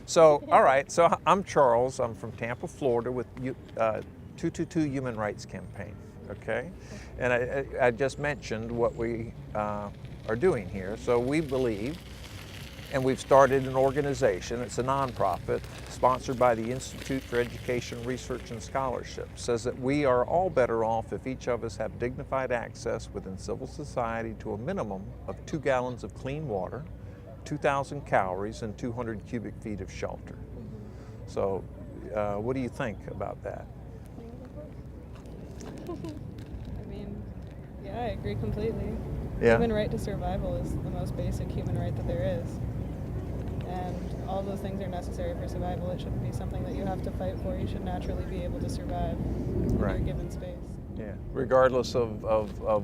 So, all right, so I'm Charles. I'm from Tampa, Florida with 222 Human Rights Campaign, okay? And I just mentioned what we are doing here. So we believe, and we've started an organization, it's a nonprofit, sponsored by the Institute for Education, Research, and Scholarship, says that we are all better off if each of us have dignified access within civil society to a minimum of 2 gallons of clean water, 2,000 calories, and 200 cubic feet of shelter. So what do you think about that? I mean, yeah, I agree completely. Yeah. Human right to survival is the most basic human right that there is. And all those things are necessary for survival. It shouldn't be something that you have to fight for. You should naturally be able to survive in Right. your given space. Yeah, regardless of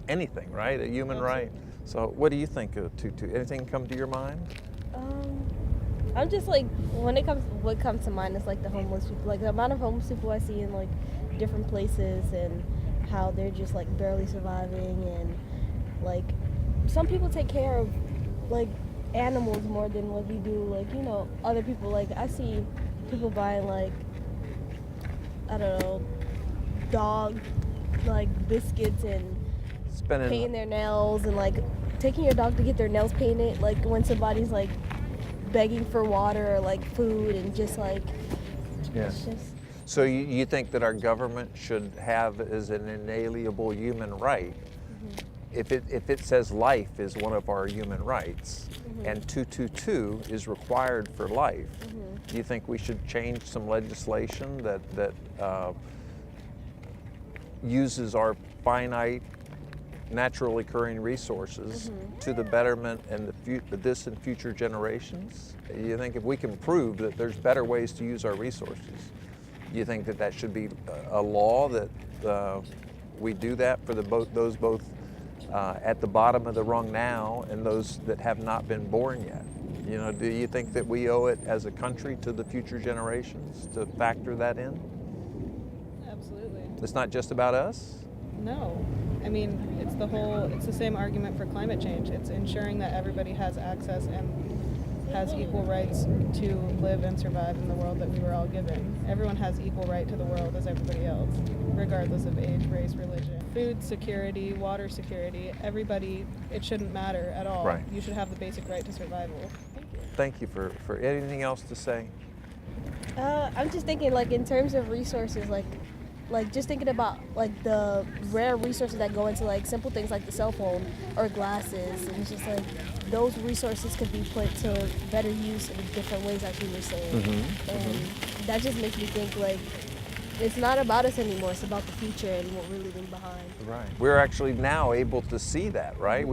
anything, right? A human right. So what do you think of Tutu? Anything come to your mind? I'm just like, what comes to mind is like the homeless people, like the amount of homeless people I see in like different places and how they're just like barely surviving, and like some people take care of like animals more than what we do, like, you know, other people. Like I see people buying like, I don't know, dog like biscuits and painting their nails, and like taking your dog to get their nails painted, like when somebody's like begging for water or like food, and just like, Yeah. it's just, So you think that our government should have as an inalienable human right, if it says life is one of our human rights, and 222 is required for life, do you think we should change some legislation that uses our finite, naturally occurring resources to the betterment and this and future generations? You think if we can prove that there's better ways to use our resources, you think that should be a law that we do that for those both at the bottom of the rung now and those that have not been born yet? You know, do you think that we owe it as a country to the future generations to factor that in? Absolutely. It's not just about us? No. I mean, it's the same argument for climate change. It's ensuring that everybody has access and has equal rights to live and survive in the world that we were all given. Everyone has equal right to the world as everybody else, regardless of age, race, religion. Food security, water security, everybody, it shouldn't matter at all. Right. You should have the basic right to survival. Thank you for anything else to say? I'm just thinking like in terms of resources, like just thinking about like the rare resources that go into like simple things like the cell phone or glasses, and it's just like those resources could be put to better use in different ways, like you were saying. And that just makes me think like it's not about us anymore, it's about the future and what we're leaving behind. Right. We're actually now able to see that, right?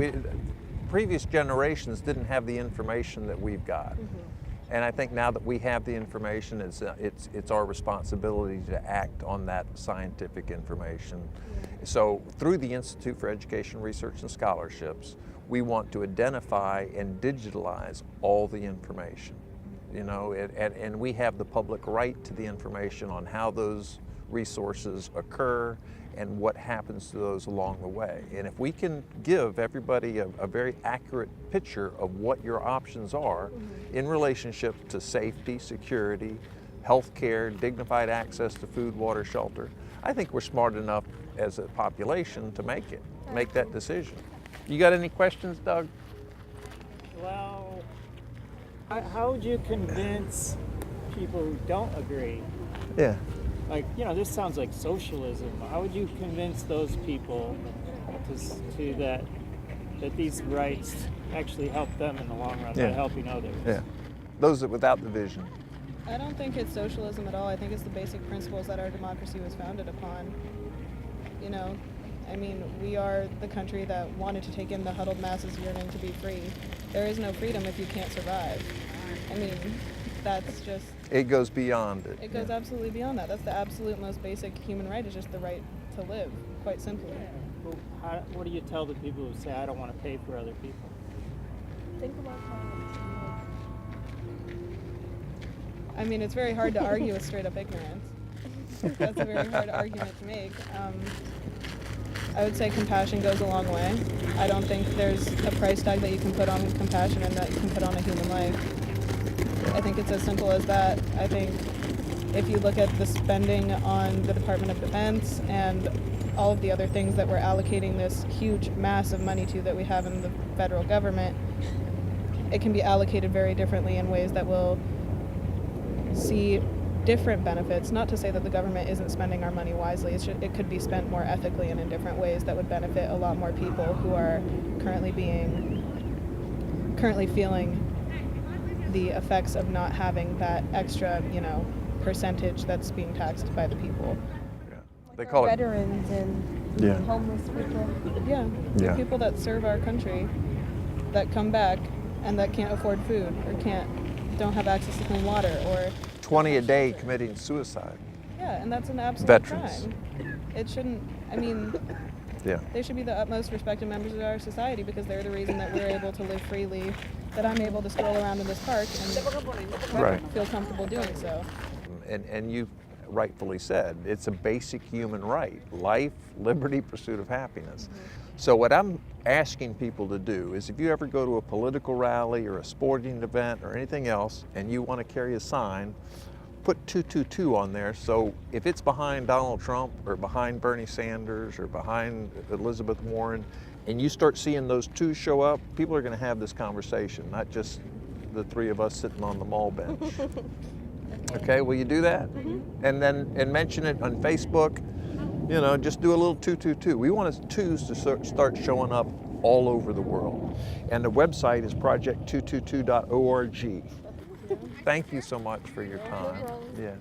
Previous generations didn't have the information that we've got. And I think now that we have the information, it's our responsibility to act on that scientific information. So through the Institute for Education, Research, and Scholarships, we want to identify and digitalize all the information. You know, and we have the public right to the information on how those resources occur and what happens to those along the way. And if we can give everybody a very accurate picture of what your options are in relationship to safety, security, health care, dignified access to food, water, shelter, I think we're smart enough as a population to make that decision. You got any questions, Doug? Well, how would you convince people who don't agree? Yeah. Like, you know, this sounds like socialism. How would you convince those people to that these rights actually help them in the long run by helping others? Yeah. Those without the vision. I don't think it's socialism at all. I think it's the basic principles that our democracy was founded upon. You know, I mean, we are the country that wanted to take in the huddled masses yearning to be free. There is no freedom if you can't survive. I mean, that's just... It goes beyond it. It goes absolutely beyond that. That's the absolute most basic human right, is just the right to live, quite simply. Well, what do you tell the people who say, I don't want to pay for other people? Think about how, I mean, it's very hard to argue with straight up ignorance. That's a very hard argument to make. I would say compassion goes a long way. I don't think there's a price tag that you can put on compassion and that you can put on a human life. I think it's as simple as that. I think if you look at the spending on the Department of Defense and all of the other things that we're allocating this huge mass of money to that we have in the federal government, it can be allocated very differently in ways that will see different benefits. Not to say that the government isn't spending our money wisely. It could be spent more ethically and in different ways that would benefit a lot more people who are currently feeling the effects of not having that extra, percentage that's being taxed by the people. They call it. veterans and Yeah. homeless people. Yeah, Yeah. the people that serve our country that come back and that can't afford food or don't have access to clean water or 20 a day committing suicide. yeah, and that's an absolute Veterans. crime. It shouldn't. I mean, Yeah. they should be the utmost respected members of our society because they're the reason that we're able to live freely, that I'm able to stroll around in this park and Right. feel comfortable doing so. And you rightfully said, it's a basic human right: life, liberty, pursuit of happiness. So what I'm asking people to do is, if you ever go to a political rally or a sporting event or anything else and you want to carry a sign, put 222 on there. So if it's behind Donald Trump or behind Bernie Sanders or behind Elizabeth Warren, and you start seeing those two show up, people are going to have this conversation, not just the three of us sitting on the mall bench. Okay, will you do that? And mention it on Facebook. Just do a little 222. We want twos to start showing up all over the world. And the website is project222.org. Thank you so much for your time. Yeah.